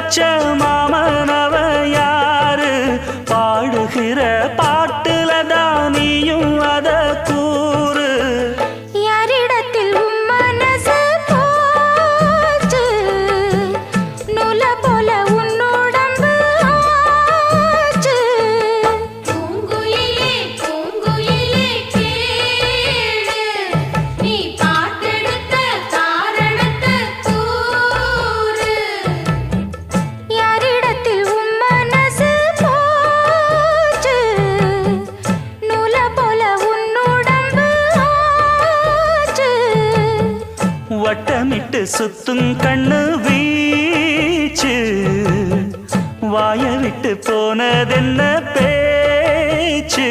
வச்ச மாமனவ யாரு பாடுகிற பாட்டுல தானியும் அத கூறு யாரிடத்தில் உன் மனசு போச்சு நூல போல உன் உடம்பு ஆச்சு பூங்குயிலே பூங்குயிலே கேளு நீ பாட்டெடுத்த காரணத்தை கூறு யாரிடத்தில் உன் மனசு போச்சு நூல போல உன் உடம்பு ஆச்சு வட்டமிட்டு சுத்தும் கண்ணு வீச்சு வாய விட்டு போனதென்ன பேச்சு